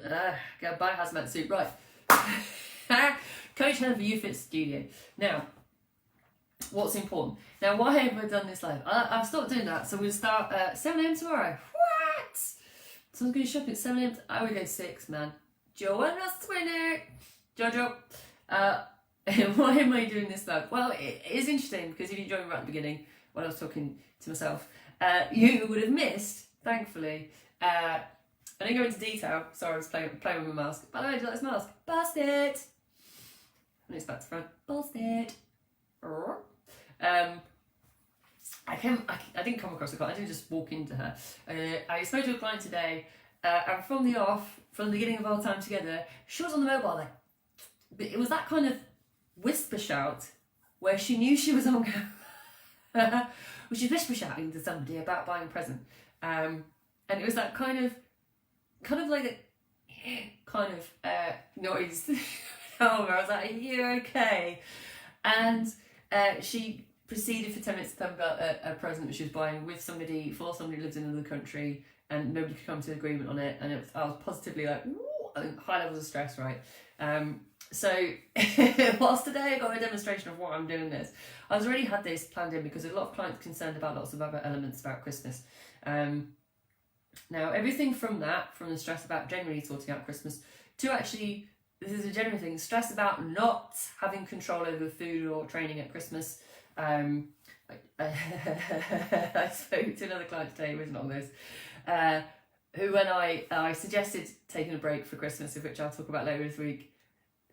Go buy a hazmat suit, right. Coach Helen for YouFit Studio. Now, what's important? Now, why have I done this live? I've stopped doing that, so we'll start at 7 a.m. tomorrow. What? Someone's going to shop at 7 a.m. I would go 6, man. Join us, winner. Jojo. Why am I doing this live? Well, it is interesting because if you joined right at the beginning when I was talking to myself, you would have missed, thankfully. I didn't go into detail. Sorry, I was playing with my mask. By the way, do you like this mask? Bust it. And it's back to front. Bust it. I didn't come across a client. I didn't just walk into her. I spoke to a client today, and from the beginning of our time together, she was on the mobile. Like, it was that kind of whisper shout where she knew she was on camera. Well, she's whisper shouting to somebody about buying a present, and it was that kind of like a kind of noise. I was like, "Are you okay?" And she proceeded for 10 minutes to tell me about a present that she was buying with somebody, for somebody who lives in another country, and nobody could come to an agreement on it. And I was positively like, ooh, high levels of stress, right? So whilst today I got a demonstration of what I'm doing this, I was already had this planned in because a lot of clients concerned about lots of other elements about Christmas. Now, everything from the stress about generally sorting out Christmas, to actually, this is a general thing, stress about not having control over food or training at Christmas. I spoke to another client today who isn't on this, who when I suggested taking a break for Christmas, of which I'll talk about later this week,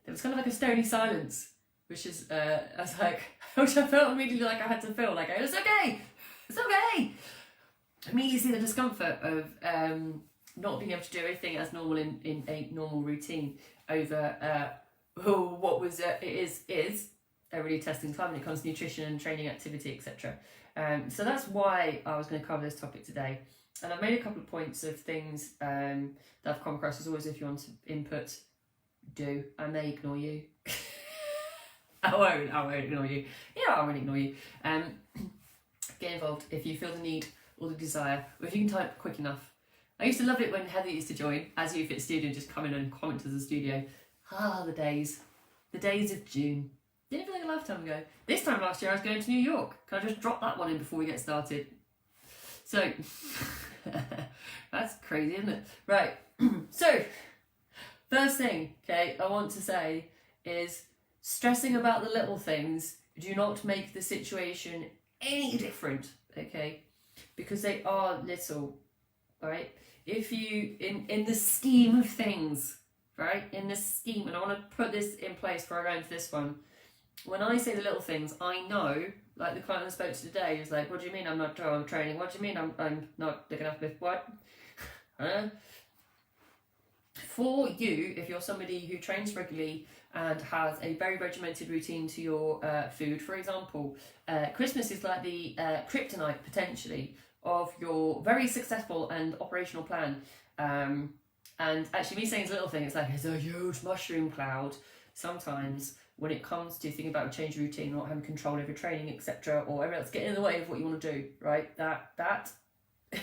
there was kind of like a stony silence, which is, I was like, which I felt immediately like I had to feel like, it's okay, it's okay. I immediately see the discomfort of not being able to do everything as normal in a normal routine over what was is a really testing time when it comes to nutrition and training activity, etc. So that's why I was going to cover this topic today. And I've made a couple of points of things that I've come across. As always, if you want to input, do. I may ignore you. I won't ignore you. Yeah, I won't ignore you. Get involved if you feel the need or the desire, or if you can type quick enough. I used to love it when Heather used to join as YouFit Studio and just come in and comment to the studio. The days of June. Didn't feel like a lifetime ago. This time last year I was going to New York. Can I just drop that one in before we get started? So, that's crazy, isn't it? Right, so, first thing, okay, I want to say is stressing about the little things do not make the situation any different, okay? Because they are little, right? If you, in the scheme of things, right? In the scheme, and I want to put this in place before I go into this one. When I say the little things, I know, like the client I spoke to today is like, what do you mean I'm not training? What do you mean I'm not looking after what? For you, if you're somebody who trains regularly and has a very regimented routine to your food, for example, Christmas is like the kryptonite, potentially, of your very successful and operational plan. And actually me saying it's a little thing, it's like it's a huge mushroom cloud sometimes when it comes to thinking about a change of routine, not having control over training, etc., or everything else getting in the way of what you want to do, right? That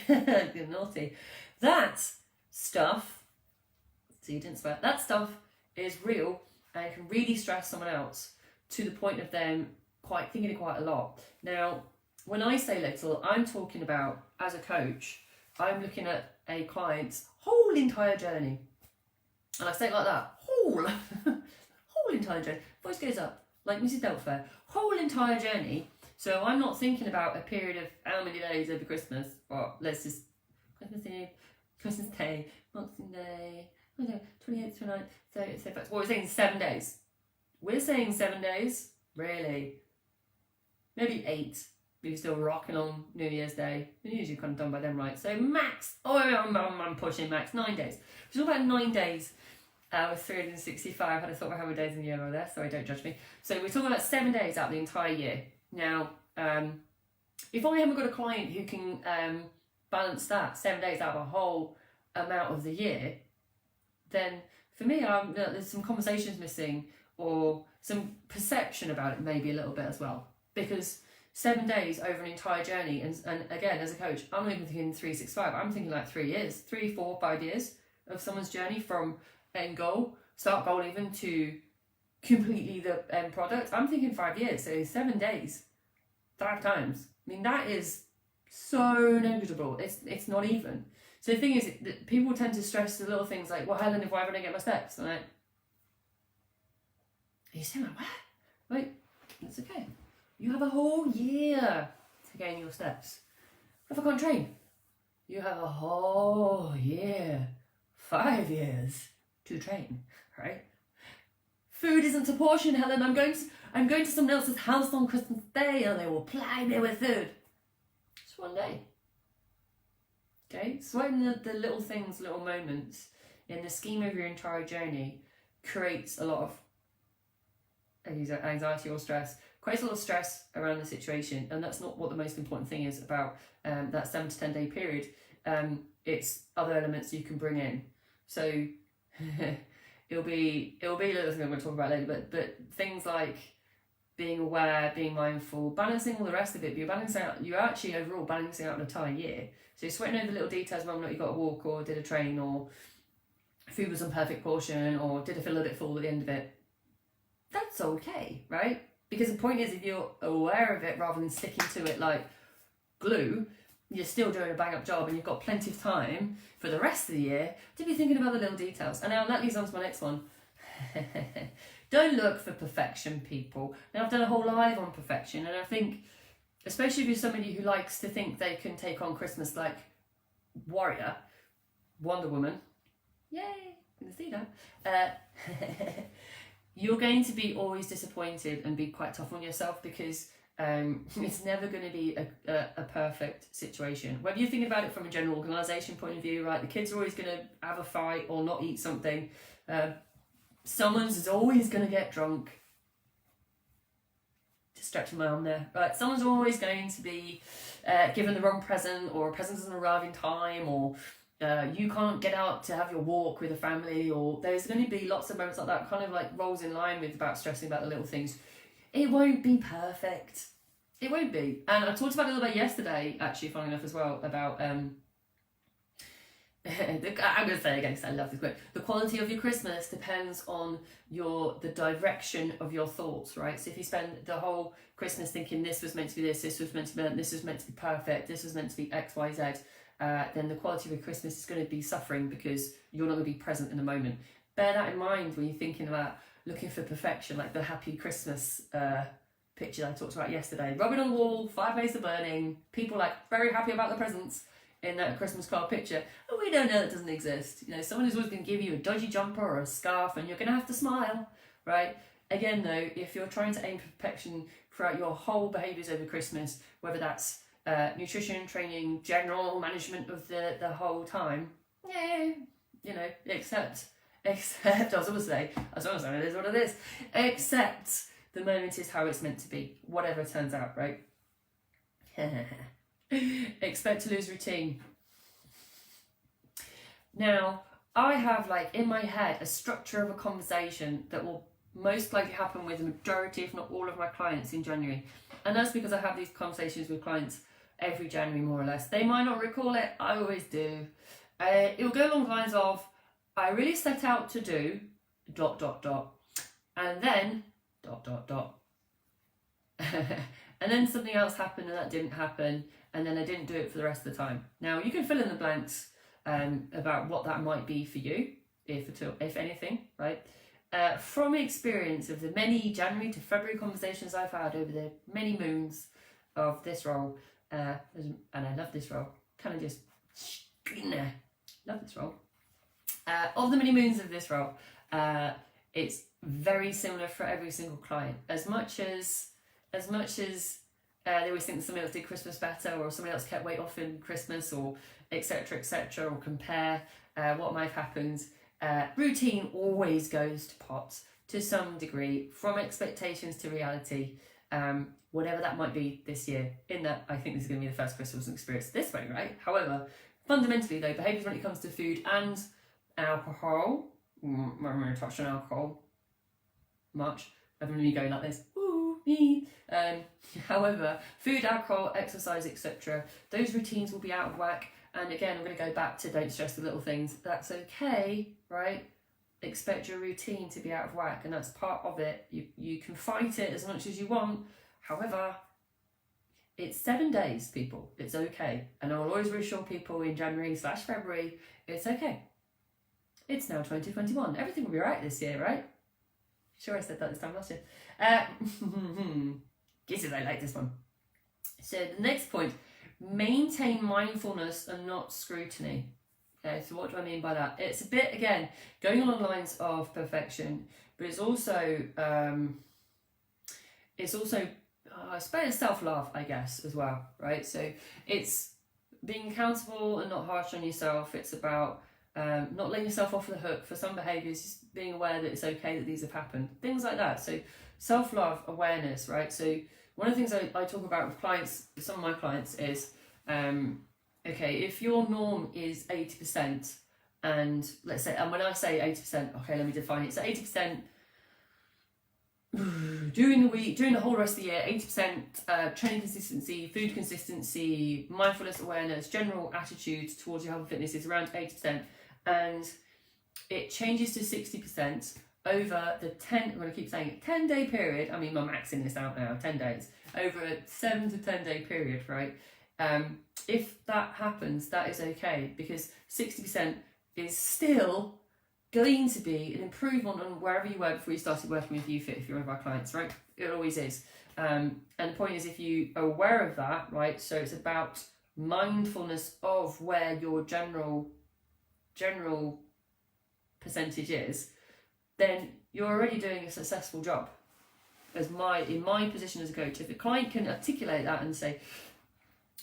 get naughty. That stuff, so you didn't swear, that stuff is real and can really stress someone else to the point of them thinking it quite a lot. Now, when I say little, I'm talking about, as a coach, I'm looking at a client's whole entire journey. And I say it like that, whole entire journey. Voice goes up, like Mrs. Delfair. Whole entire journey. So I'm not thinking about a period of how many days over Christmas, or let's just, Christmas Eve, Christmas Day, Boxing Day, 28th, 29th, 30th, 31st. What we're saying 7 days. We're saying 7 days, really. Maybe 8. We're still rocking on New Year's Day. We're usually kind of done by then, right? So max, I'm pushing max, 9 days. We're talking about 9 days with 365. I had a thought about how many days in the year are there, so don't judge me. So we're talking about 7 days out of the entire year. Now, if I haven't got a client who can balance that 7 days out of a whole amount of the year, then for me, there's some conversations missing or some perception about it maybe a little bit as well. Because 7 days over an entire journey, and again, as a coach, I'm not even thinking 365, I'm thinking like 3 years, 3, 4, 5 years of someone's journey from end goal, start goal even, to completely the end product. I'm thinking 5 years, so 7 days, 5 times. I mean, that is so negligible. It's not even. So the thing is that people tend to stress the little things like, well, Helen, why don't I get my steps? And are you saying like, what? Wait, it's okay. You have a whole year to gain your steps. If I can't train, you have a whole year, 5 years to train, right? Food isn't a portion, Helen. I'm going to someone else's house on Christmas Day and they will ply me with food. Just one day. Okay? Sweating the little things, little moments in the scheme of your entire journey creates a lot of anxiety or stress, creates a lot of stress around the situation, and that's not what the most important thing is about that 7 to 10 day period. It's other elements you can bring in. So it'll be a little thing I'm going to talk about later, but things like being aware, being mindful, balancing all the rest of it. But you're actually overall balancing out an entire year. So you're sweating over the little details, whether or not you got a walk or did a train or food was on perfect portion or did I feel a little bit full at the end of it. That's okay, right? Because the point is, if you're aware of it rather than sticking to it like glue, you're still doing a bang up job and you've got plenty of time for the rest of the year to be thinking about the little details. And now that leads on to my next one. Don't look for perfection, people. Now, I've done a whole live on perfection, and I think, especially if you're somebody who likes to think they can take on Christmas like warrior, Wonder Woman, yay, can you see that? You're going to be always disappointed and be quite tough on yourself, because it's never going to be a perfect situation. Whether you're thinking about it from a general organisation point of view, right? The kids are always going to have a fight or not eat something. Someone's is always going to get drunk. Just stretching my arm there. Right, someone's always going to be given the wrong present, or a present doesn't arrive in time, or you can't get out to have your walk with a family, or there's going to be lots of moments like that, kind of like rolls in line with about stressing about the little things. It won't be perfect. It won't be. And I talked about it a little bit yesterday, actually, funny enough as well, about I'm going to say it again because I love this quote. The quality of your Christmas depends on the direction of your thoughts, right? So if you spend the whole Christmas thinking this was meant to be this was meant to be that, this was meant to be perfect, this was meant to be X, Y, Z, then the quality of your Christmas is going to be suffering because you're not going to be present in the moment. Bear that in mind when you're thinking about looking for perfection, like the happy Christmas picture I talked about yesterday. Rub it on the wall, fireplace are burning, people like very happy about the presents in that Christmas card picture. And we don't know that doesn't exist. You know, someone is always going to give you a dodgy jumper or a scarf and you're going to have to smile, right? Again though, if you're trying to aim for perfection throughout your whole behaviours over Christmas, whether that's nutrition, training, general management of the whole time, yeah, you know, except I was going to say, it is what it is, except the moment is how it's meant to be, whatever turns out, right? Expect to lose routine. Now, I have like in my head a structure of a conversation that will most likely happen with the majority, if not all, of my clients in January. And that's because I have these conversations with clients every January, more or less. They might not recall it, I always do. It will go along the lines of, I really set out to do ... and then ... and then something else happened and that didn't happen, and then I didn't do it for the rest of the time. Now, you can fill in the blanks about what that might be for you, if anything, right? From experience of the many January to February conversations I've had over the many moons of this role, and I love this role, kind of just love this role. Of the many moons of this role, it's very similar for every single client. As much as they always think somebody else did Christmas better, or somebody else kept weight off in Christmas, or etc., or compare what might have happened. Routine always goes to pot to some degree, from expectations to reality, whatever that might be this year. In that, I think this is going to be the first Christmas experience this way, right? However, fundamentally though, behaviours when it comes to food and alcohol, I'm going to touch on alcohol much, other than me going like this, ooh, me. However, food, alcohol, exercise, etc., those routines will be out of whack And again, I'm going to go back to don't stress the little things. That's okay, right? Expect your routine to be out of whack, and that's part of it. You can fight it as much as you want. However, it's 7 days, people. It's okay. And I'll always reassure people in January/February, it's okay. It's now 2021. Everything will be right this year, right? Sure, I said that this time last year. Guess I like this one. So the next point, maintain mindfulness and not scrutiny. Okay, so what do I mean by that? It's a bit, again, going along the lines of perfection, but it's also I suppose self-love, I guess, as well, right? So it's being accountable and not harsh on yourself. It's about not letting yourself off the hook for some behaviours, just being aware that it's okay that these have happened, things like that. So self-love, awareness, right? So one of the things I talk about with clients, some of my clients, is okay, if your norm is 80%, and let's say, and when I say 80%, okay, let me define it. So 80% during the week, during the whole rest of the year, 80% training consistency, food consistency, mindfulness, awareness, general attitude towards your health and fitness is around 80%, and it changes to 60% over the 10, I'm going to keep saying it, 10-day period. I mean, I'm maxing this out now, 10 days, over a 7 to 10 day period, right? If that happens, that is okay, because 60% is still going to be an improvement on wherever you were before you started working with YouFit, if you're one of our clients, right? It always is. And the point is, if you are aware of that, right, so it's about mindfulness of where your general percentage is, then you're already doing a successful job. In my position as a coach, if a client can articulate that and say,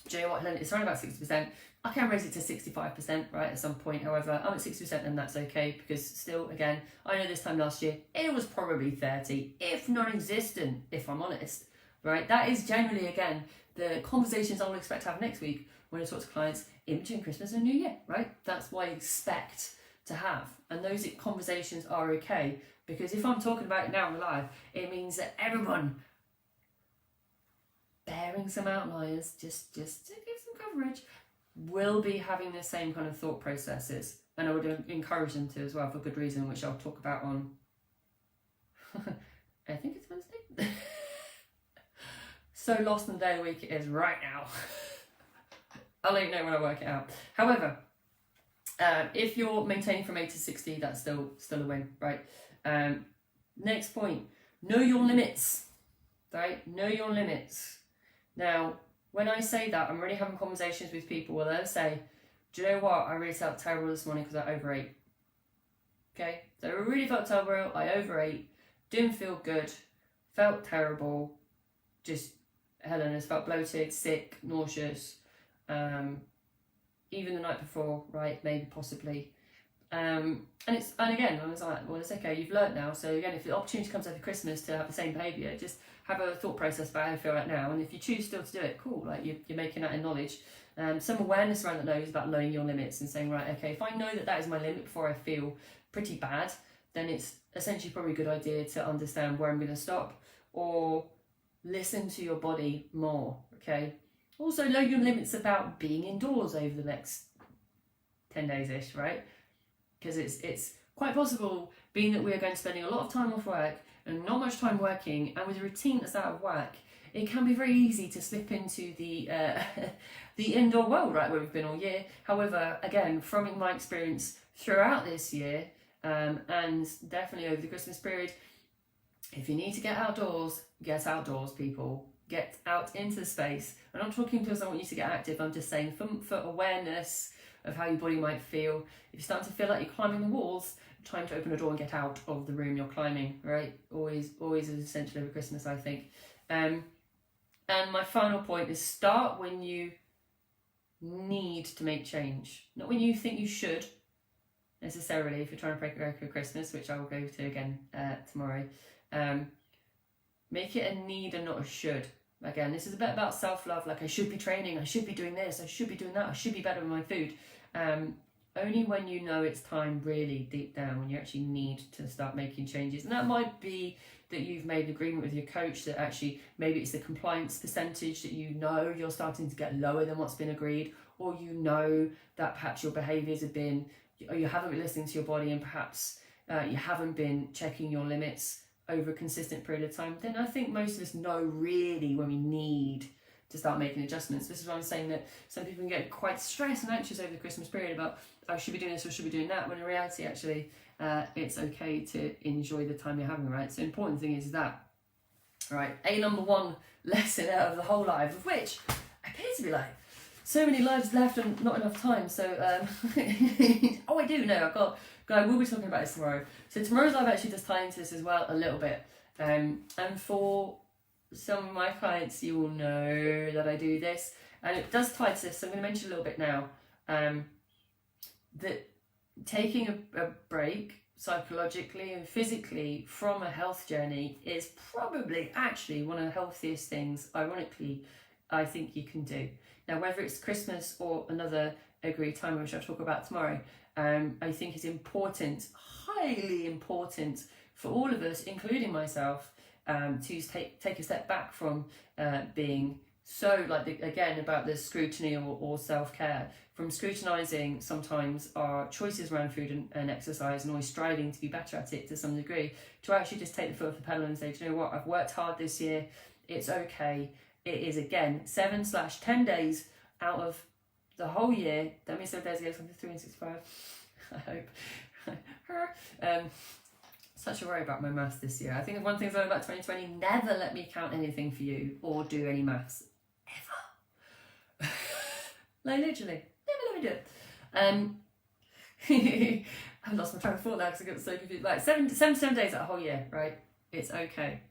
do you know what, Helen, it's around about 60%, I can raise it to 65%, right, at some point. However, I'm at 60% and that's okay, because still, again, I know this time last year, it was probably 30, if non-existent, if I'm honest, right? That is generally, again, the conversations I will expect to have next week when I talk to clients in between Christmas and New Year, right? That's what I expect to have. And those conversations are okay, because if I'm talking about it now live, it means that everyone, bearing some outliers, just to give some coverage, will be having the same kind of thought processes, and I would encourage them to as well, for good reason, which I'll talk about on I think it's Wednesday. So lost in the day of the week it is right now. I'll let you know when I work it out. However, if you're maintaining from 8 to 60, that's still a win, right? Next point, know your limits, right? Know your limits. Now, when I say that, I'm really having conversations with people where they'll say, do you know what, I really felt terrible this morning because I overate. Okay, so I really felt terrible, I overate, didn't feel good, felt terrible, just, Helen has felt bloated, sick, nauseous, even the night before, right, maybe, possibly. And again, I was like, well, it's okay, you've learnt now, so again, if the opportunity comes up at Christmas to have the same behaviour, just have a thought process about how you feel right now, and if you choose still to do it, cool, like you're making that in knowledge. Some awareness around that is about knowing your limits and saying, right, okay, if I know that is my limit before I feel pretty bad, then it's essentially probably a good idea to understand where I'm going to stop, or listen to your body more, okay? Also, know your limits about being indoors over the next 10 days-ish, right? Because it's quite possible, being that we're going to be spending a lot of time off work and not much time working, and with a routine that's out of whack, it can be very easy to slip into the the indoor world, right, where we've been all year. However, again, from my experience throughout this year, and definitely over the Christmas period, if you need to get outdoors, people. Get out into space. I'm not talking because I want you to get active, I'm just saying for awareness of how your body might feel. If you're starting to feel like you're climbing the walls, time to open a door and get out of the room you're climbing, right? Always is essential over Christmas, I think. And my final point is, start when you need to make change, not when you think you should necessarily. If you're trying to go for Christmas, which I will go to again tomorrow, make it a need and not a should. Again, this is a bit about self-love, like I should be training, I should be doing this, I should be doing that, I should be better with my food. Only when you know it's time, really deep down, when you actually need to start making changes. And that might be that you've made an agreement with your coach that actually maybe it's the compliance percentage that you know you're starting to get lower than what's been agreed, or you know that perhaps your behaviours have been, or you haven't been listening to your body, and perhaps you haven't been checking your limits over a consistent period of time, then I think most of us know really when we need to start making adjustments. This is why I'm saying that some people can get quite stressed and anxious over the Christmas period about, I should be doing this or should be doing that, when in reality, actually, it's okay to enjoy the time you're having, right? So the important thing is that, right, number one lesson out of the whole life, of which appears to be like so many lives left and not enough time. So, oh, I do know, I will be talking about this tomorrow. So tomorrow's live actually does tie into this as well a little bit. And for some of my clients, you will know that I do this, and it does tie to this. So I'm going to mention a little bit now. That taking a break psychologically and physically from a health journey is probably actually one of the healthiest things, ironically, I think you can do. Now, whether it's Christmas or another agreed time, which I'll talk about tomorrow, I think it's important, highly important for all of us, including myself, to take a step back from being so, again, about the scrutiny or self-care, from scrutinising sometimes our choices around food and exercise and always striving to be better at it to some degree, to actually just take the foot off the pedal and say, do you know what, I've worked hard this year, it's okay. It is, again, 7/10 days out of the whole year. That means 7 days ago, something 365. I hope. Such a worry about my maths this year. I think one thing I've learned about 2020, never let me count anything for you or do any maths. Ever. Like, literally. Never let me do it. I've lost my train of thought now because I got so confused. Like, 7 days out of a whole year, right? It's okay.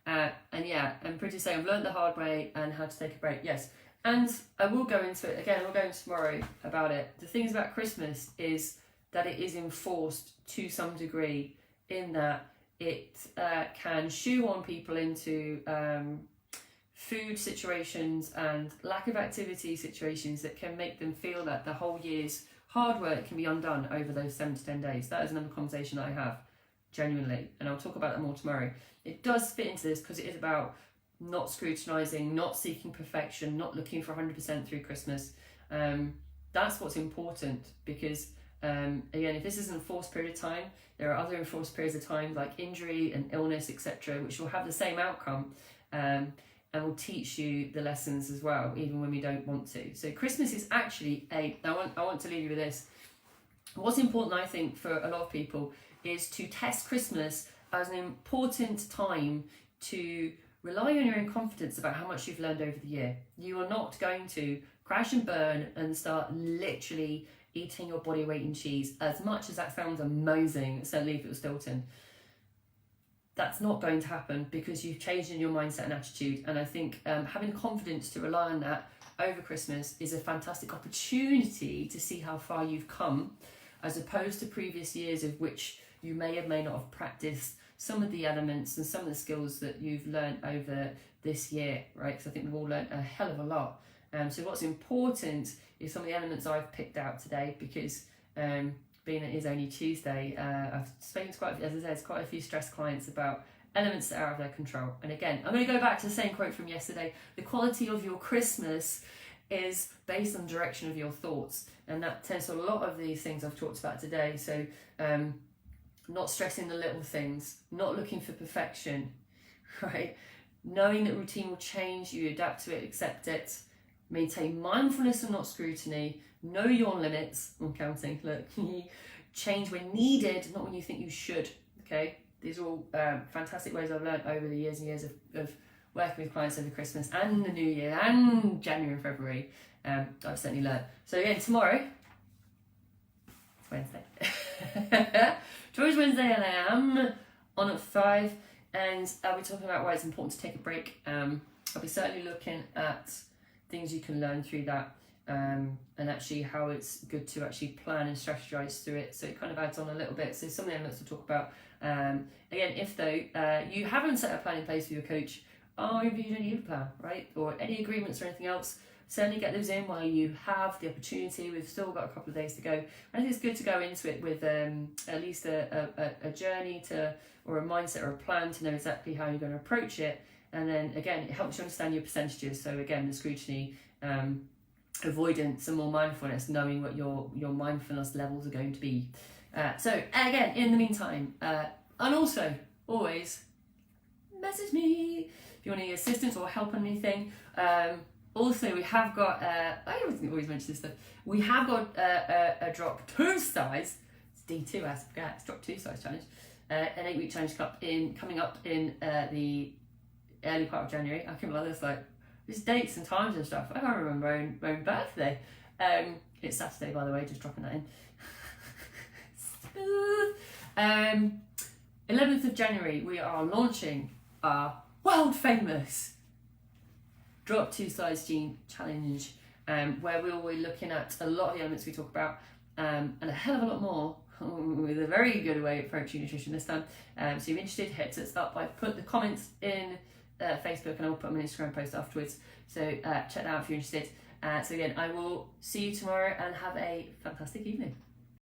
And yeah, I'm pretty sure I've learned the hard way and how to take a break, yes. And I will go into it, again, we'll go into tomorrow about it. The things about Christmas is that it is enforced to some degree, in that it can shoehorn people into food situations and lack of activity situations that can make them feel that the whole year's hard work can be undone over those 7 to 10 days. That is another conversation that I have, genuinely, and I'll talk about that more tomorrow. It does fit into this because it is about not scrutinising, not seeking perfection, not looking for 100% through Christmas. That's what's important, because again, if this is an enforced period of time, there are other enforced periods of time like injury and illness, etc., which will have the same outcome and will teach you the lessons as well, even when we don't want to. So Christmas is actually I want to leave you with this. What's important, I think, for a lot of people is to test Christmas as an important time to rely on your own confidence about how much you've learned over the year. You are not going to crash and burn and start literally eating your body weight in cheese, as much as that sounds amazing, certainly if it was Stilton. That's not going to happen because you've changed in your mindset and attitude. And I think having confidence to rely on that over Christmas is a fantastic opportunity to see how far you've come, as opposed to previous years of which you may or may not have practiced some of the elements and some of the skills that you've learned over this year, right? Because I think we've all learned a hell of a lot. So what's important is some of the elements I've picked out today, because being it is only Tuesday, I've spoken to quite a few stressed clients about elements that are out of their control. And again, I'm going to go back to the same quote from yesterday. The quality of your Christmas is based on the direction of your thoughts. And that tends to a lot of these things I've talked about today. So not stressing the little things, not looking for perfection, right? Knowing that routine will change, you adapt to it, accept it, maintain mindfulness and not scrutiny, know your limits, I'm counting, look, change when needed, not when you think you should, okay? These are all fantastic ways I've learned over the years and years of working with clients over Christmas and the New Year and January and February. I've certainly learned. So again, tomorrow, it's Wednesday. Tomorrow's Wednesday and I am on at 5, and I'll be talking about why it's important to take a break. I'll be certainly looking at things you can learn through that, and actually how it's good to actually plan and strategize through it. So it kind of adds on a little bit. So some of the elements to talk about. Again, if though you haven't set a plan in place with your coach, or maybe you don't need a plan, right? Or any agreements or anything else, certainly get those in while you have the opportunity. We've still got a couple of days to go. I think it's good to go into it with at least a journey to, or a mindset or a plan to know exactly how you're going to approach it. And then again, it helps you understand your percentages. So again, the scrutiny avoidance and more mindfulness, knowing what your mindfulness levels are going to be. So again, in the meantime, and also always message me if you want any assistance or help on anything. Also, we have got, I always mention this stuff, we have got a drop 2 size, it's D2 I forget, it's drop 2 size challenge, an 8-week challenge coming up in the early part of January. I can't remember, there's dates and times and stuff. I can't remember my own birthday. It's Saturday, by the way, just dropping that in. Smooth. 11th of January, we are launching our world famous drop 2 size jean challenge, where we'll be looking at a lot of the elements we talk about, and a hell of a lot more with a very good way of approaching nutrition this time. So if you're interested, hit us up. I put the comments in Facebook, and I'll put them on Instagram post afterwards. So check that out if you're interested. So again, I will see you tomorrow, and have a fantastic evening.